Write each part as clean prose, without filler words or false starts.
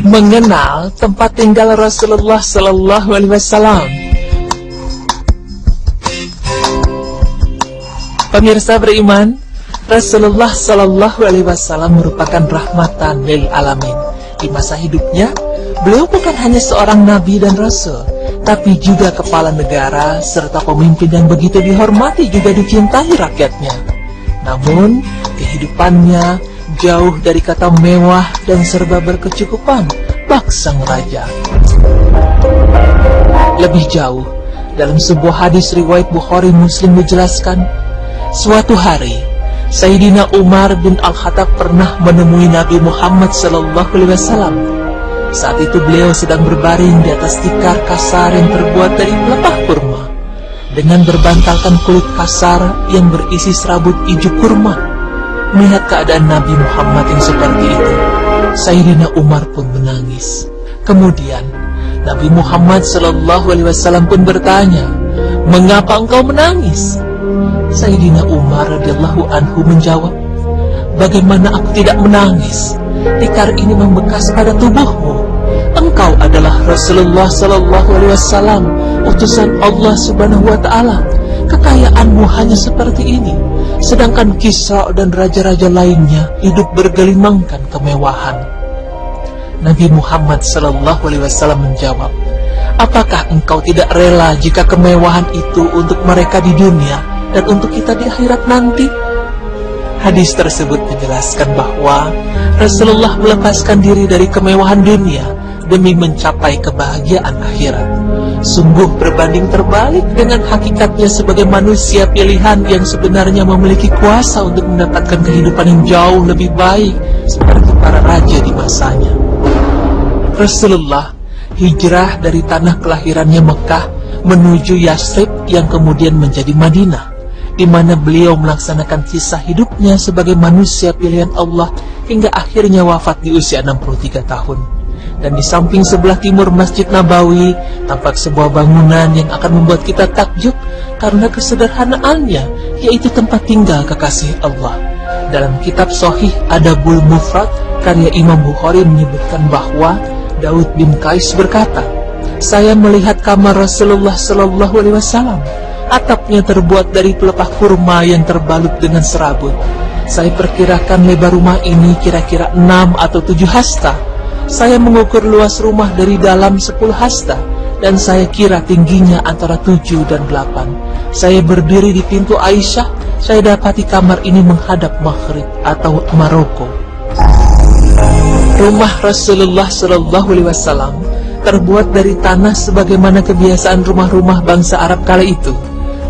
mengenal tempat tinggal Rasulullah Sallallahu Alaihi Wasallam. Pemirsa beriman, Rasulullah Sallallahu Alaihi Wasallam merupakan rahmatan lil alamin. Di masa hidupnya, beliau bukan hanya seorang nabi dan rasul, tapi juga kepala negara serta pemimpin yang begitu dihormati juga dicintai rakyatnya. Namun, kehidupannya jauh dari kata mewah dan serba berkecukupan bak sang raja. Lebih jauh, dalam sebuah hadis riwayat Bukhari Muslim dijelaskan, suatu hari Sayyidina Umar bin Al-Khattab pernah menemui Nabi Muhammad SAW. Saat itu beliau sedang berbaring di atas tikar kasar yang terbuat dari pelepah kurma, dengan berbantalkan kulit kasar yang berisi serabut ijuk kurma. Melihat keadaan Nabi Muhammad yang seperti itu, Sayyidina Umar pun menangis. Kemudian Nabi Muhammad SAW pun bertanya, "Mengapa engkau menangis?" Sayyidina Umar radhiyallahu anhu menjawab, "Bagaimana aku tidak menangis? Tikar ini membekas pada tubuhmu. Engkau adalah Rasulullah Sallallahu Alaihi Wasallam, utusan Allah Subhanahu Wa Taala. Kekayaanmu hanya seperti ini, sedangkan Kisra dan raja-raja lainnya hidup bergelimangkan kemewahan." Nabi Muhammad Sallallahu Alaihi Wasallam menjawab, "Apakah engkau tidak rela jika kemewahan itu untuk mereka di dunia dan untuk kita di akhirat nanti?" Hadis tersebut menjelaskan bahwa Rasulullah melepaskan diri dari kemewahan dunia demi mencapai kebahagiaan akhirat. Sungguh berbanding terbalik dengan hakikatnya sebagai manusia pilihan yang sebenarnya memiliki kuasa untuk mendapatkan kehidupan yang jauh lebih baik seperti para raja di masanya. Rasulullah hijrah dari tanah kelahirannya Mekah menuju Yathrib yang kemudian menjadi Madinah, di mana beliau melaksanakan kisah hidupnya sebagai manusia pilihan Allah hingga akhirnya wafat di usia 63 tahun. Dan di samping sebelah timur Masjid Nabawi tampak sebuah bangunan yang akan membuat kita takjub karena kesederhanaannya, yaitu tempat tinggal kekasih Allah. Dalam kitab Sahih Adabul Mufrad karya Imam Bukhari menyebutkan bahwa Daud bin Qais berkata, "Saya melihat kamar Rasulullah Sallallahu Alaihi Wasallam. Atapnya terbuat dari pelepah kurma yang terbalut dengan serabut. Saya perkirakan lebar rumah ini kira-kira 6 atau 7 hasta. Saya mengukur luas rumah dari dalam 10 hasta, dan saya kira tingginya antara 7 dan 8. Saya berdiri di pintu Aisyah. Saya dapati kamar ini menghadap Maghrib atau Maroko." Rumah Rasulullah Sallallahu Alaihi Wasallam terbuat dari tanah sebagaimana kebiasaan rumah-rumah bangsa Arab kala itu,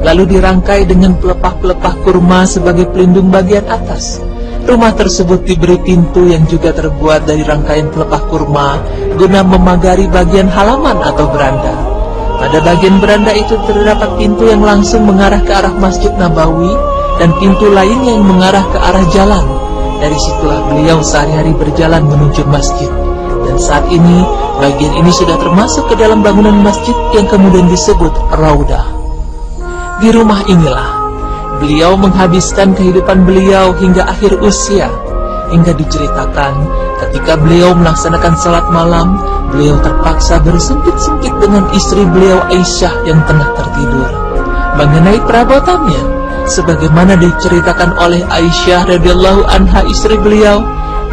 lalu dirangkai dengan pelepah-pelepah kurma sebagai pelindung bagian atas. Rumah tersebut diberi pintu yang juga terbuat dari rangkaian pelepah kurma guna memagari bagian halaman atau beranda. Pada bagian beranda itu terdapat pintu yang langsung mengarah ke arah Masjid Nabawi dan pintu lainnya yang mengarah ke arah jalan. Dari situlah beliau sehari-hari berjalan menuju masjid. Dan saat ini, bagian ini sudah termasuk ke dalam bangunan masjid yang kemudian disebut Raudah. Di rumah inilah beliau menghabiskan kehidupan beliau hingga akhir usia. Hingga diceritakan ketika beliau melaksanakan salat malam, beliau terpaksa bersempit-sempit dengan istri beliau Aisyah yang tengah tertidur. Mengenai perabotannya, sebagaimana diceritakan oleh Aisyah radhiyallahu anha istri beliau,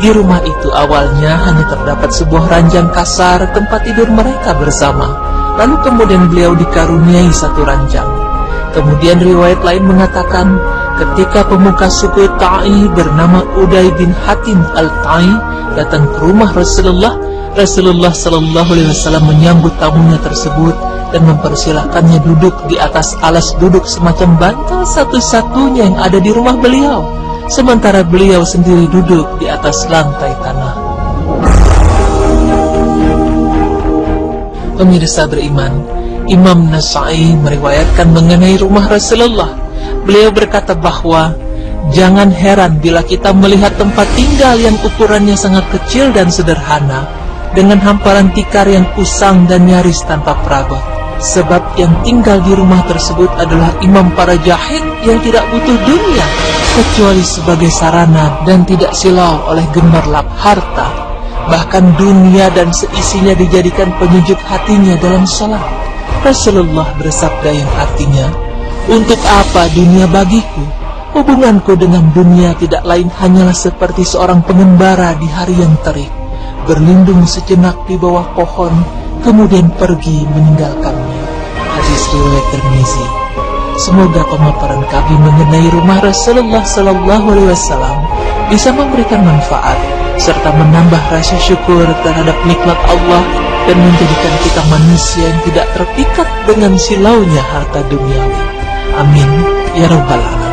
di rumah itu awalnya hanya terdapat sebuah ranjang kasar tempat tidur mereka bersama. Lalu kemudian beliau dikaruniai satu ranjang. Kemudian riwayat lain mengatakan, ketika pemuka suku Ta'i bernama Uday bin Hatim al-Ta'i datang ke rumah Rasulullah, Rasulullah Sallallahu Alaihi Wasallam menyambut tamunya tersebut dan mempersilahkannya duduk di atas alas duduk semacam bantal satu-satunya yang ada di rumah beliau, sementara beliau sendiri duduk di atas lantai tanah. Pemirsa beriman, Imam Nasai meriwayatkan mengenai rumah Rasulullah. Beliau berkata bahwa jangan heran bila kita melihat tempat tinggal yang ukurannya sangat kecil dan sederhana, dengan hamparan tikar yang usang dan nyaris tanpa perabot. Sebab yang tinggal di rumah tersebut adalah imam para jahid yang tidak butuh dunia kecuali sebagai sarana dan tidak silau oleh gemerlap harta. Bahkan dunia dan seisinya dijadikan penyejuk hatinya dalam salat. Rasulullah bersabda yang artinya, untuk apa dunia bagiku? Hubunganku dengan dunia tidak lain hanyalah seperti seorang pengembara di hari yang terik, berlindung sejenak di bawah pohon, kemudian pergi meninggalkannya. Hadis riwayat Tirmizi. Semoga pemaparan kami mengenai rumah Rasulullah Sallallahu Alaihi Wasallam bisa memberikan manfaat serta menambah rasa syukur terhadap nikmat Allah dan menjadikan kita manusia yang tidak terpikat dengan silaunya harta duniawi. Amin ya rabbal alamin.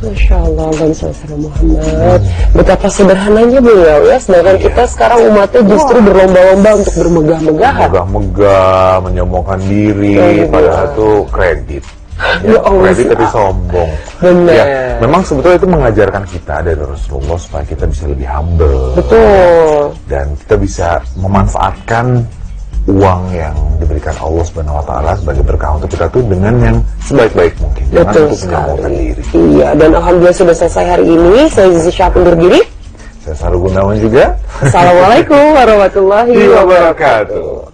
Masya Allah, Bansal Muhammad. Betapa sederhananya beliau ya, sedangkan kita sekarang umatnya justru berlomba-lomba untuk bermegah-megahan. Megah-megah, menyombongkan diri, padahal itu kredit. Ya, kredit tapi sombong. Benar. Ya, memang sebetulnya itu mengajarkan kita dari Rasulullah supaya kita bisa lebih humble. Betul. Dan kita bisa memanfaatkan uang yang diberikan Allah Subhanahu wa taala sebagai berkah untuk kita tuh dengan yang sebaik-baik mungkin. Jangan Betul untuk menyombongkan diri. Iya, dan alhamdulillah sudah selesai hari ini. Saya Zizi Syaf undur diri. Saya Saru Gunawan juga. Assalamualaikum warahmatullahi wabarakatuh.